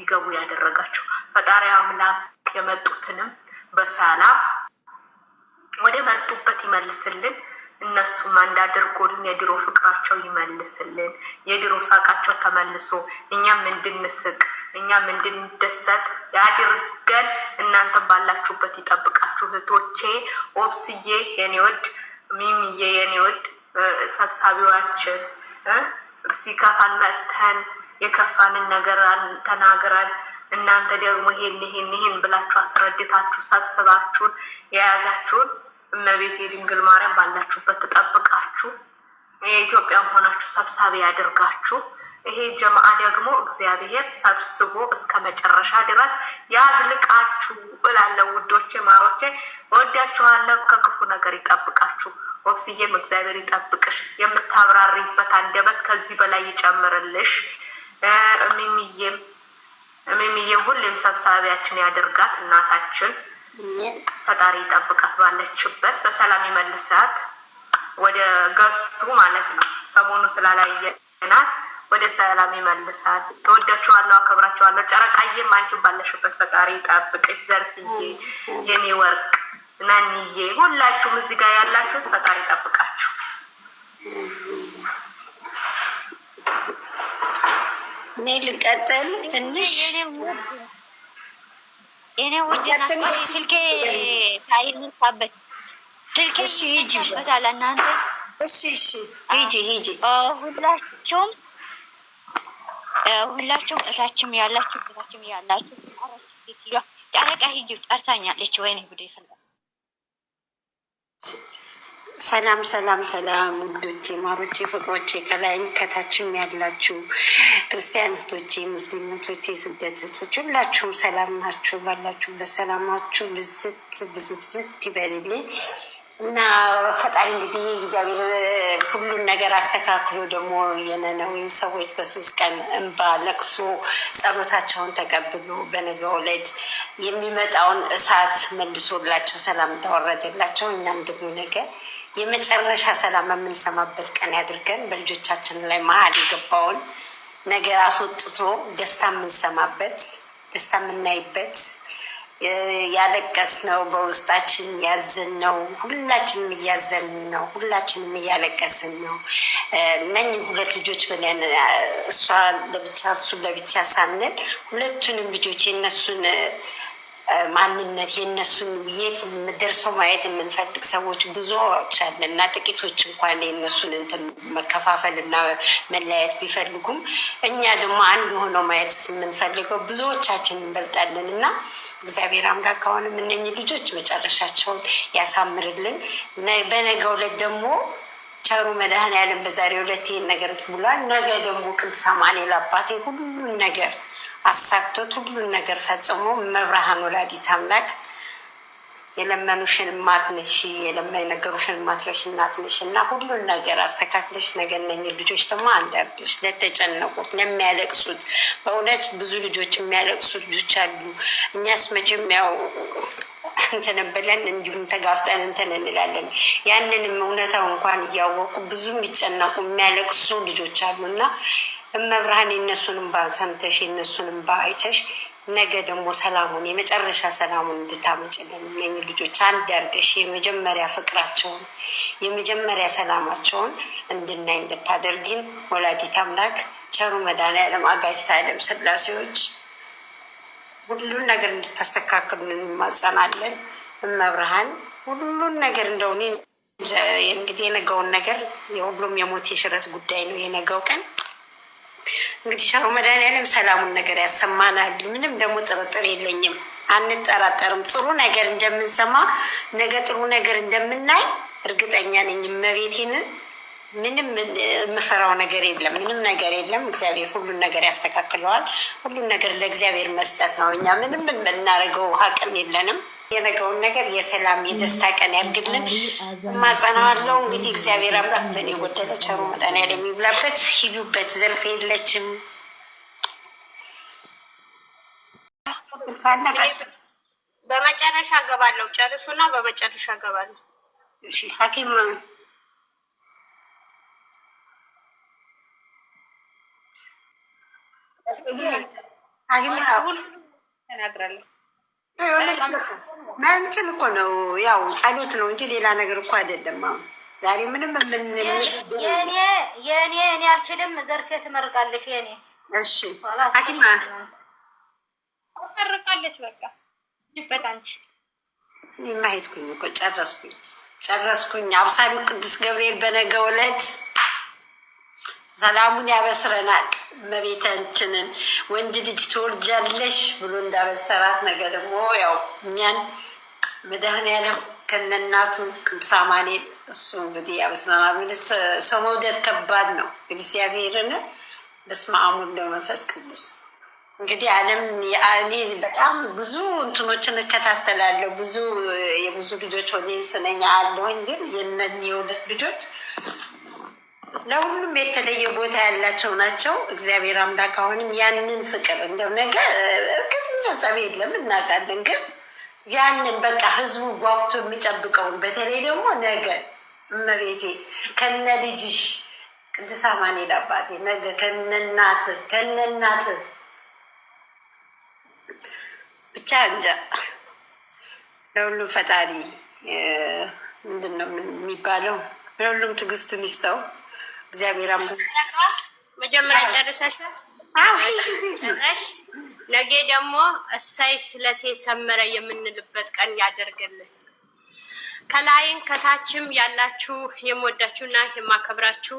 እንዲገቡ ያደረጋቸው ፈጣሪ አምላክ የመጡትንም በሰላም ወደ መጡበት ይመልስልን። እነሱም አንድ አድርጎልን የድሮ ፍቅራቸው ይመልስልን። የድሮ ሳቃቸው ተመልሶ እኛም እንድንስቅ እኛም እንድንደሰት ያድርገን። እናንተም ባላችሁበት ይጠብቃችሁ እህቶቼ። ኦብስዬ የኔ ወድ፣ ሚሚዬ የኔ ወድ፣ ሰብሳቢዋችን ሲከፋን መተን የከፋንን ነገር ተናግረን እናንተ ደግሞ ይሄን ብላችሁ አስረድታችሁ ሰብስባችሁን የያዛችሁን እመቤቴ ድንግል ማርያም ባላችሁበት ተጠብቃችሁ የኢትዮጵያም ሆናችሁ ሰብሳቢ ያደርጋችሁ። ይሄ ጀማዓ ደግሞ እግዚአብሔር ሰብስቦ እስከ መጨረሻ ድረስ ያዝልቃችሁ እላለሁ። ውዶቼ ማሮቼ እወዳችኋለሁ። ከክፉ ነገር ይጠብቃችሁ። ወብስዬም እግዚአብሔር ይጠብቅሽ። የምታብራሪበት አንደበት ከዚህ በላይ ይጨምርልሽ። ሚሚዬም ሁሌም ሰብሳቢያችን ያደርጋት እናታችን። ፈጣሪ ይጠብቃት፣ ባለችበት በሰላም ይመልሳት ወደ ገዝቱ ማለት ነው። ሰሞኑ ስላላየናት ወደ ሰላም ይመልሳት። ተወዳችኋለሁ፣ አከብራችኋለሁ። ጨረቃዬም አንቺን ባለሽበት ፈጣሪ ይጠብቅሽ። ዘርፍዬ የኔ ወርቅ፣ ናንዬ ሁላችሁም እዚህ ጋር ያላችሁት ፈጣሪ ይጠብቃችሁ። እኔ ልቀጥል ትንሽ የኔ ወዲና ስልኬ ታይልኝበት ስልኬ ይጅበታል። እናንተ እሺ ሂጂ ሁላችሁም እታችም ያላችሁ ጨረቃ ሂጂ ጠርታኛለች። ወይኔ ጉዴ ፈላ። ሰላም ውዶቼ፣ ማሮቼ፣ ፍቅሮቼ ከላይም ከታችም ያላችሁ ክርስቲያን እህቶቼ፣ ሙስሊም እህቶቼ፣ ስደት እህቶቼ ሁላችሁም ሰላም ናችሁ? ባላችሁበት ሰላማችሁ ብዝት ይበልልኝ እና ፈጣሪ እንግዲህ እግዚአብሔር ሁሉን ነገር አስተካክሎ ደግሞ የነነዌን ሰዎች በ3 ቀን እንባ ለቅሶ ጸሎታቸውን ተቀብሎ በነገው ዕለት የሚመጣውን እሳት መልሶላቸው ሰላም እንዳወረደላቸው እኛም ደግሞ ነገ የመጨረሻ ሰላም የምንሰማበት ቀን ያድርገን። በልጆቻችን ላይ መሀል የገባውን ነገር አስወጥቶ ደስታ የምንሰማበት ደስታ የምናይበት ያለቀስ ነው። በውስጣችን ያዘን ነው። ሁላችንም እያዘን ነው። ሁላችንም እያለቀስን ነው። እነኝህ 2 ልጆች ብለን እሷ ለብቻ እሱ ለብቻ ሳንል ሁለቱንም ልጆች የነሱን ማንነት የነሱን የት ደርሰው ማየት የምንፈልግ ሰዎች ብዙዎች አለን እና ጥቂቶች እንኳን የነሱን እንትን መከፋፈል እና መለያየት ቢፈልጉም እኛ ደግሞ አንድ ሆነው ማየት የምንፈልገው ብዙዎቻችን እንበልጣለን እና እግዚአብሔር አምላክ አሁንም እነኝህ ልጆች መጨረሻቸውን ያሳምርልን። በነገው ዕለት ደግሞ ቸሩ መድኃኔዓለም በዛሬው ዕለት ይህን ነገር ብሏል። ነገ ደግሞ ቅዱስ አማኑኤል አባቴ ሁሉን ነገር አሳክቶት ሁሉን ነገር ፈጽሞ መብርሃን ወላዲተ አምላክ የለመኑሽን ማትነሽ የነገሩሽን ማትረሽ እናት ነሽ እና ሁሉን ነገር አስተካክለሽ ነገ እነኝህ ልጆች ደግሞ አንዳርድሽ ለተጨነቁት ለሚያለቅሱት፣ በእውነት ብዙ ልጆች የሚያለቅሱ ልጆች አሉ። እኛስ መቼም ያው እንትን ብለን እንዲሁም ተጋፍጠን እንትን እንላለን። ያንንም እውነታው እንኳን እያወቁ ብዙ የሚጨነቁ የሚያለቅሱ ልጆች አሉ እና እመብርሃን የነሱንም ሰምተሽ የነሱንም አይተሽ ነገ ደግሞ ሰላሙን የመጨረሻ ሰላሙን እንድታመጭልን እነኝህ ልጆች አንድ ያርገሽ የመጀመሪያ ፍቅራቸውን የመጀመሪያ ሰላማቸውን እንድናይ እንድታደርጊን ወላዲተ አምላክ ቸሩ መድኃኔዓለም አጋዕዝተ ዓለም ሥላሴዎች ሁሉን ነገር እንድታስተካክሉን እንማጸናለን። እመብርሃን ሁሉን ነገር እንደሆነ እንግዲህ የነገውን ነገር የሁሉም የሞት የሽረት ጉዳይ ነው የነገው ቀን። እንግዲህ ቸሩ መድኃኔዓለም ሰላሙን ነገር ያሰማናል። ምንም ደግሞ ጥርጥር የለኝም፣ አንጠራጠርም። ጥሩ ነገር እንደምንሰማ ነገ ጥሩ ነገር እንደምናይ እርግጠኛ ነኝ። እመቤቴን ምንም የምፈራው ነገር የለም፣ ምንም ነገር የለም። እግዚአብሔር ሁሉን ነገር ያስተካክለዋል። ሁሉን ነገር ለእግዚአብሔር መስጠት ነው። እኛ ምንም የምናደርገው አቅም የለንም። የነገውን ነገር የሰላም የደስታ ቀን ያርግልን ማጸናዋለው። እንግዲህ እግዚአብሔር አምላክ በእኔ ጎደለ ቸሩ መድኃኔዓለም የሚብላበት ሂዱበት። ዘልፍ የለችም በመጨረሻ ገባለሁ። ጨርሱና በመጨረሻ ገባለሁ። እሺ ሐኪም ሁሉ ተናግራለች። መንችን እኮ ነው ያው ጸሎት ነው እንጂ ሌላ ነገር እኮ አይደለም። አሁን ዛሬ ምንም የኔ አልችልም። ዘርፌ ትመርቃለች። የኔ እሺ ሐኪማ ትመርቃለች። በቃ ይበታንች እኔ ማሄድኩኝ እኮ ጨረስኩኝ። አብሳሪው ቅዱስ ገብርኤል በነገው ዕለት ሰላሙን ያበስረናል። እመቤታችንን ወንድ ልጅ ትወልጃለሽ ብሎ እንዳበሰራት ነገ ደግሞ ያው እኛን መድኃኔዓለም ከነናቱ ቅዱስ አማኑኤል እሱ እንግዲህ ያበስረናል። ሰው መውደድ ከባድ ነው። እግዚአብሔርን በስመ አብ ወወልድ ወመንፈስ ቅዱስ እንግዲህ ዓለም እኔ በጣም ብዙ እንትኖችን እከታተላለሁ። የብዙ ልጆች ኦዲየንስ ነኝ አለሁኝ። ግን የእነዚህ የሁለት ልጆች ለሁሉም የተለየ ቦታ ያላቸው ናቸው። እግዚአብሔር አምላክ አሁንም ያንን ፍቅር እንደው ነገ እርግጠኛ ጸብ የለም እናውቃለን። ግን ያንን በቃ ህዝቡ ጓጉቶ የሚጠብቀውን በተለይ ደግሞ ነገ እመቤቴ ከነ ልጅሽ ቅዱስ አማኑኤል አባቴ ነገ ከነናት ብቻ እንጃ ለሁሉም ፈጣሪ ምንድን ነው የሚባለው? ለሁሉም ትዕግስቱን ይስጠው እግዚአብሔር አምላክ። መጀመሪያ ጨርሰሻል? ነገ ደግሞ እሳይ ስለቴ ሰመረ የምንልበት ቀን ያደርግልን። ከላይም ከታችም ያላችሁ የምወዳችሁና የማከብራችሁ